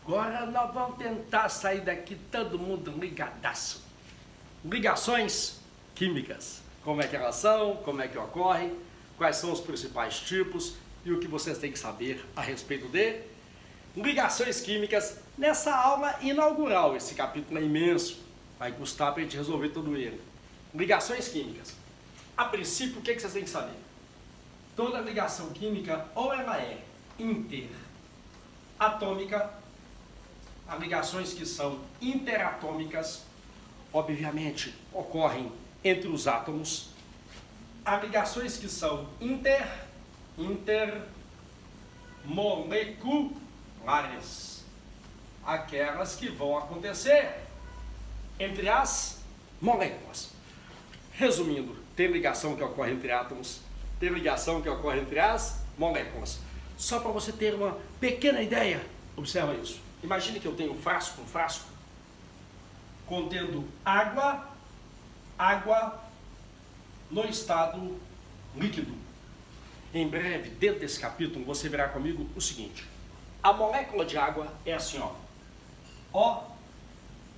Agora nós vamos tentar sair daqui todo mundo ligadaço. Ligações químicas. Como é que elas são, como é que ocorrem, quais são os principais tipos e o que vocês têm que saber a respeito de ligações químicas nessa aula inaugural. Esse capítulo é imenso, vai custar para a gente resolver tudo ele. Ligações químicas. A princípio, o que vocês têm que saber? Toda ligação química, ou ela é interatômica, há ligações que são interatômicas, obviamente ocorrem entre os átomos. Há ligações que são intermoleculares, aquelas que vão acontecer entre as moléculas. Resumindo, tem ligação que ocorre entre átomos, tem ligação que ocorre entre as moléculas. Só para você ter uma pequena ideia, observa isso. Imagine que eu tenho um frasco contendo água no estado líquido. Em breve, dentro desse capítulo, você verá comigo o seguinte. A molécula de água é assim, ó.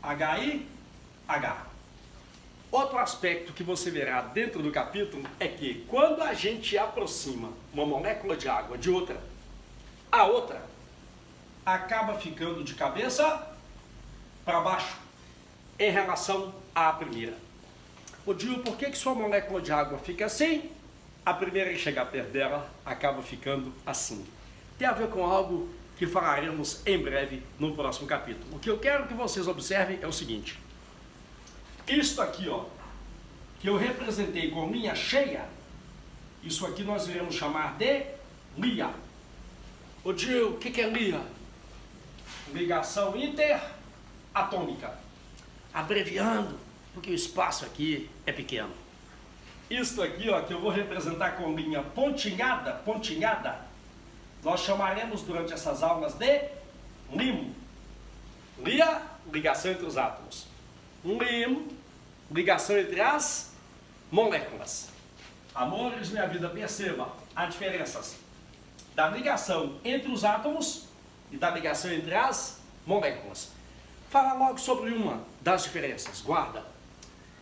OHIH. Outro aspecto que você verá dentro do capítulo é que quando a gente aproxima uma molécula de água de outra, a outra acaba ficando de cabeça para baixo em relação à primeira. Ô Dio, por que sua molécula de água fica assim? A primeira que chegar perto dela acaba ficando assim. Tem a ver com algo que falaremos em breve no próximo capítulo. O que eu quero que vocês observem é o seguinte. Isto aqui, ó, que eu representei com linha cheia, isso aqui nós iremos chamar de lia. Ô Dio, o que é lia? Ligação interatômica. Abreviando, porque o espaço aqui é pequeno. Isto aqui, ó, que eu vou representar com linha pontilhada, nós chamaremos durante essas aulas de limo. Lia, ligação entre os átomos. Limo, ligação entre as moléculas. Amores, minha vida, perceba as diferenças da ligação entre os átomos e da ligação entre as moléculas. Fala logo sobre uma das diferenças. Guarda.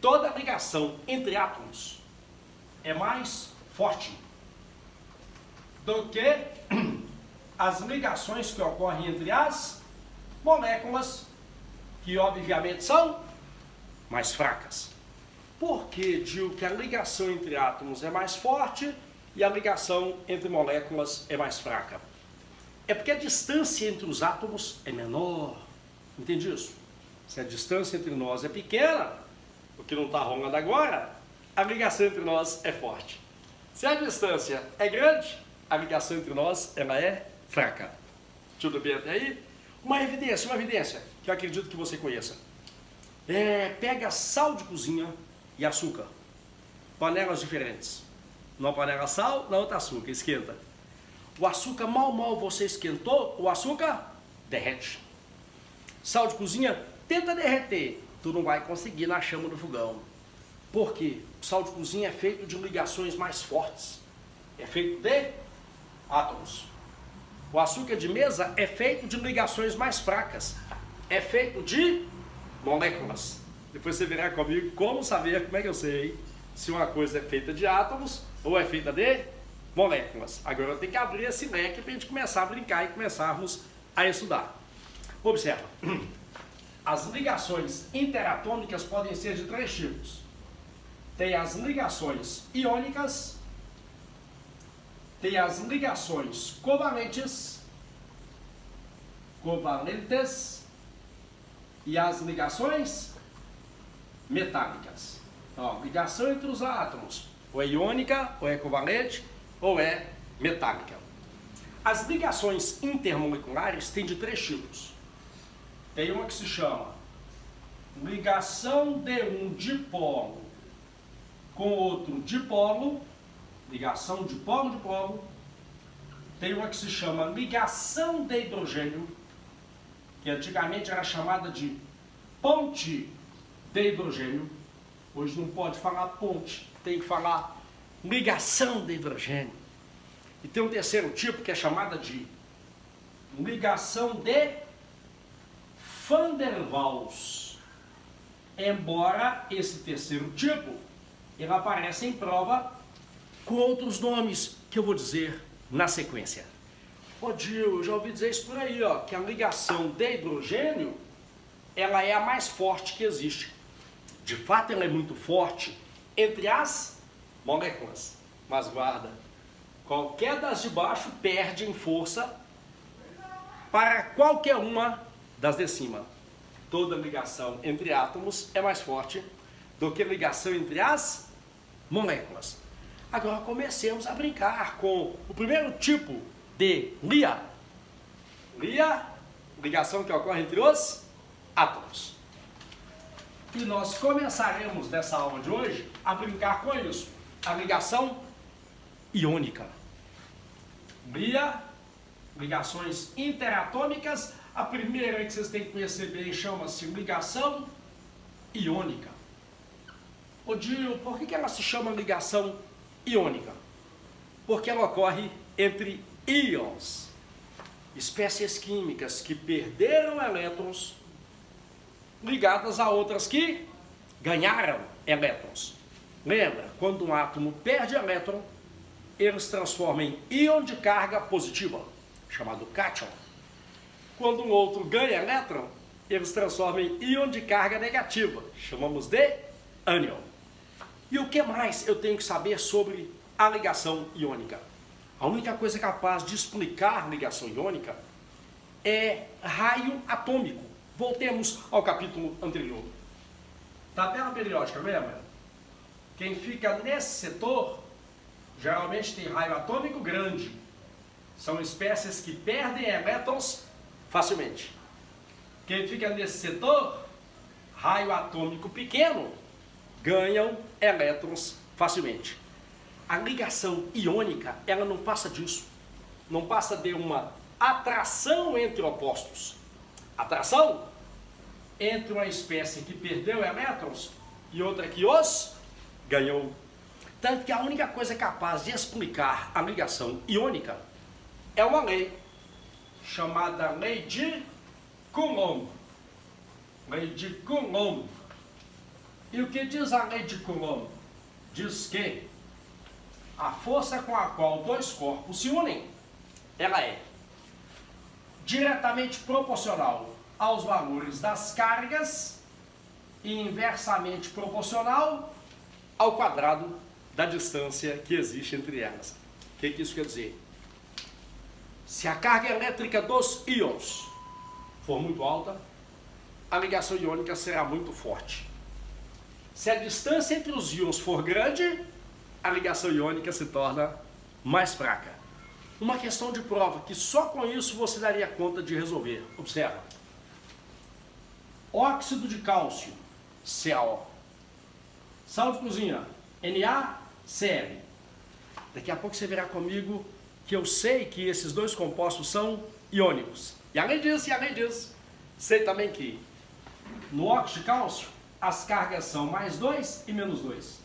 Toda ligação entre átomos é mais forte do que as ligações que ocorrem entre as moléculas, que obviamente são mais fracas. Por que digo que a ligação entre átomos é mais forte e a ligação entre moléculas é mais fraca? É porque a distância entre os átomos é menor. Entende isso? Se a distância entre nós é pequena, o que não está rolando agora, a ligação entre nós é forte. Se a distância é grande, a ligação entre nós ela é fraca. Tudo bem até aí? Uma evidência que eu acredito que você conheça. Pega sal de cozinha e açúcar. Panelas diferentes. Numa panela sal, na outra açúcar. Esquenta. O açúcar, mal você esquentou, o açúcar derrete. Sal de cozinha, tenta derreter. Tu não vai conseguir na chama do fogão. Por quê? O sal de cozinha é feito de ligações mais fortes. É feito de átomos. O açúcar de mesa é feito de ligações mais fracas. É feito de moléculas. Depois você verá comigo como saber, como é que eu sei se uma coisa é feita de átomos ou é feita de moléculas. Agora eu tenho que abrir esse leque para a gente começar a brincar e começarmos a estudar. Observa. As ligações interatômicas podem ser de três tipos. Tem as ligações iônicas, tem as ligações covalentes e as ligações metálicas. Então, ligação entre os átomos, ou é iônica, ou é covalente, ou é metálica. As ligações intermoleculares têm de três tipos. Tem uma que se chama ligação de um dipolo com outro dipolo, ligação de polo. Tem uma que se chama ligação de hidrogênio, que antigamente era chamada de ponte de hidrogênio. Hoje não pode falar ponte, tem que falar ligação de hidrogênio. E tem um terceiro tipo que é chamada de ligação de van der Waals. Embora esse terceiro tipo, ele aparece em prova com outros nomes que eu vou dizer na sequência. Ô Gil, eu já ouvi dizer isso por aí, ó, que a ligação de hidrogênio, ela é a mais forte que existe. De fato, ela é muito forte entre as moléculas. Mas guarda, qualquer das de baixo perde em força para qualquer uma das de cima. Toda ligação entre átomos é mais forte do que ligação entre as moléculas. Agora comecemos a brincar com o primeiro tipo de lia. Lia, ligação que ocorre entre os átomos. E nós começaremos nessa aula de hoje a brincar com isso. A ligação iônica. Lia, ligações interatômicas. A primeira que vocês têm que conhecer bem chama-se ligação iônica. Ô Gil, por que ela se chama ligação iônica? Porque ela ocorre entre íons, espécies químicas que perderam elétrons ligadas a outras que ganharam elétrons. Lembra, quando um átomo perde elétron, ele se transforma em íon de carga positiva, chamado cátion. Quando um outro ganha elétron, ele se transforma em íon de carga negativa, chamamos de ânion. E o que mais eu tenho que saber sobre a ligação iônica? A única coisa capaz de explicar ligação iônica é raio atômico. Voltemos ao capítulo anterior. Tabela periódica, lembra? Quem fica nesse setor, geralmente tem raio atômico grande. São espécies que perdem elétrons facilmente. Quem fica nesse setor, raio atômico pequeno, ganham elétrons facilmente. A ligação iônica, ela não passa disso. Não passa de uma atração entre opostos. Atração entre uma espécie que perdeu elétrons e outra que os ganhou. Tanto que a única coisa capaz de explicar a ligação iônica é uma lei chamada Lei de Coulomb. Lei de Coulomb. E o que diz a Lei de Coulomb? Diz que a força com a qual dois corpos se unem, ela é diretamente proporcional aos valores das cargas e inversamente proporcional ao quadrado da distância que existe entre elas. O que isso quer dizer? Se a carga elétrica dos íons for muito alta, a ligação iônica será muito forte. Se a distância entre os íons for grande, a ligação iônica se torna mais fraca. Uma questão de prova que só com isso você daria conta de resolver. Observa. Óxido de cálcio, CaO. Sal de cozinha, NaCl. Daqui a pouco você verá comigo que eu sei que esses dois compostos são iônicos. E além disso, sei também que no óxido de cálcio as cargas são mais 2 e menos 2.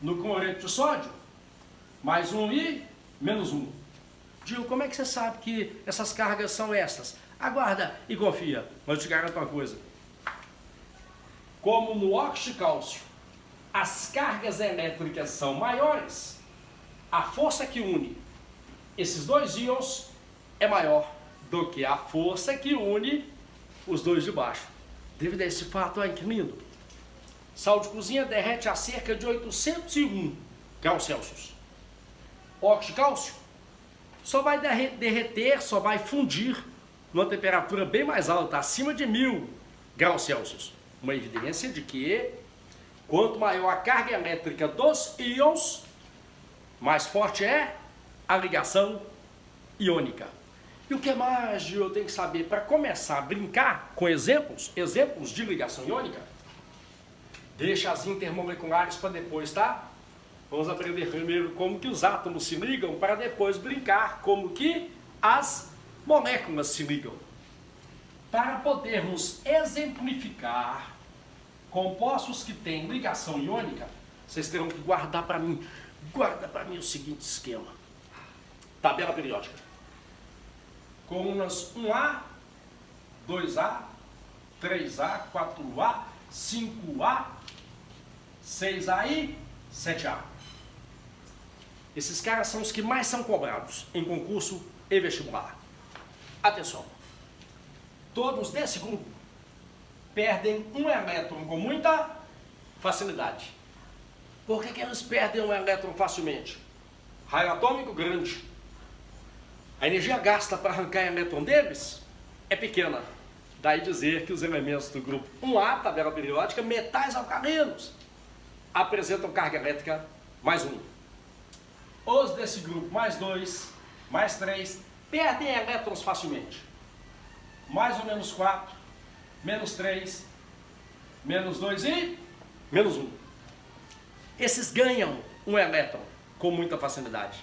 No cloreto de sódio, mais 1 e menos 1. Gil, como é que você sabe que essas cargas são estas? Aguarda e confia, mas eu te garanto uma coisa. Como no óxido de cálcio as cargas elétricas são maiores, a força que une esses dois íons é maior do que a força que une os dois de baixo. Devido a esse fato, olha que lindo. Sal de cozinha derrete a cerca de 801 graus Celsius. Óxido de cálcio só vai derreter, só vai fundir numa temperatura bem mais alta, acima de 1000 graus Celsius. Uma evidência de que quanto maior a carga elétrica dos íons, mais forte é a ligação iônica. E o que mais eu tenho que saber para começar a brincar com exemplos de ligação iônica? Deixa as intermoleculares para depois, tá? Vamos aprender primeiro como que os átomos se ligam para depois brincar como que as moléculas se ligam. Para podermos exemplificar compostos que têm ligação iônica, vocês terão que guardar para mim o seguinte esquema. Tabela periódica. Colunas 1A, 2A, 3A, 4A, 5A, 6A e 7A. Esses caras são os que mais são cobrados em concurso e vestibular. Atenção! Todos desse grupo perdem um elétron com muita facilidade. Por que eles perdem um elétron facilmente? Raio atômico grande. A energia gasta para arrancar o elétron deles é pequena. Daí dizer que os elementos do grupo 1A, tabela periódica, metais alcalinos, apresentam carga elétrica mais 1. Os desse grupo mais 2, mais 3, perdem elétrons facilmente. Mais ou menos 4, menos 3, menos 2 e menos 1. Esses ganham um elétron com muita facilidade.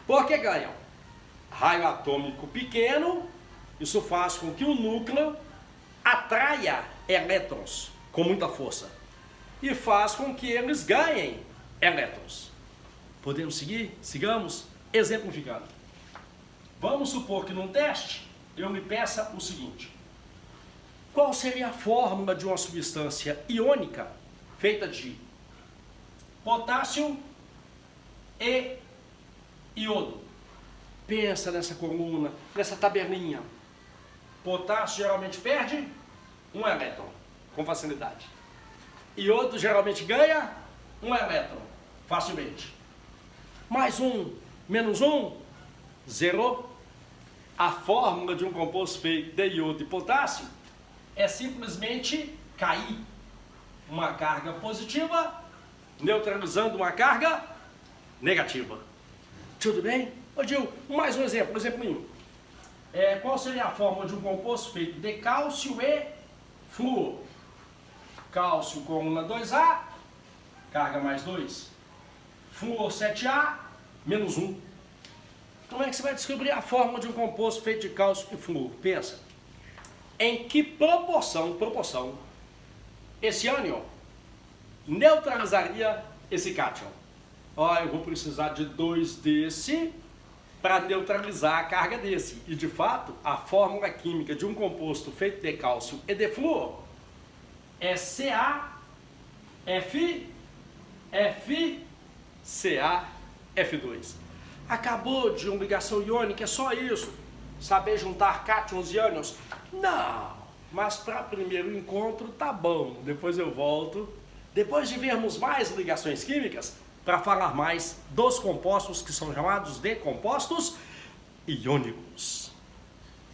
Por que ganham? Raio atômico pequeno, isso faz com que o núcleo atraia elétrons com muita força e faz com que eles ganhem elétrons. Podemos seguir? Sigamos exemplificando. Vamos supor que num teste eu lhe peça o seguinte: qual seria a fórmula de uma substância iônica feita de potássio e iodo? Pensa nessa coluna, nessa tabelinha. Potássio geralmente perde um elétron com facilidade. Iodo geralmente ganha um elétron facilmente. Mais um, menos um, zero. A fórmula de um composto feito de iodo e potássio é simplesmente cair uma carga positiva neutralizando uma carga negativa. Tudo bem? Ô Gil, mais um exemplo, qual seria a fórmula de um composto feito de cálcio e flúor? Cálcio coluna 2A, carga mais 2. Flúor 7A, menos 1. Como é que você vai descobrir a fórmula de um composto feito de cálcio e flúor? Pensa. Em que proporção esse ânion neutralizaria esse cátion? Eu vou precisar de 2 desse para neutralizar a carga desse. E de fato, a fórmula química de um composto feito de cálcio e de flúor é CaF2. Acabou de uma ligação iônica, é só isso? Saber juntar cátions e ânions? Não, mas para primeiro encontro tá bom. Depois eu volto, depois de vermos mais ligações químicas, para falar mais dos compostos que são chamados de compostos iônicos.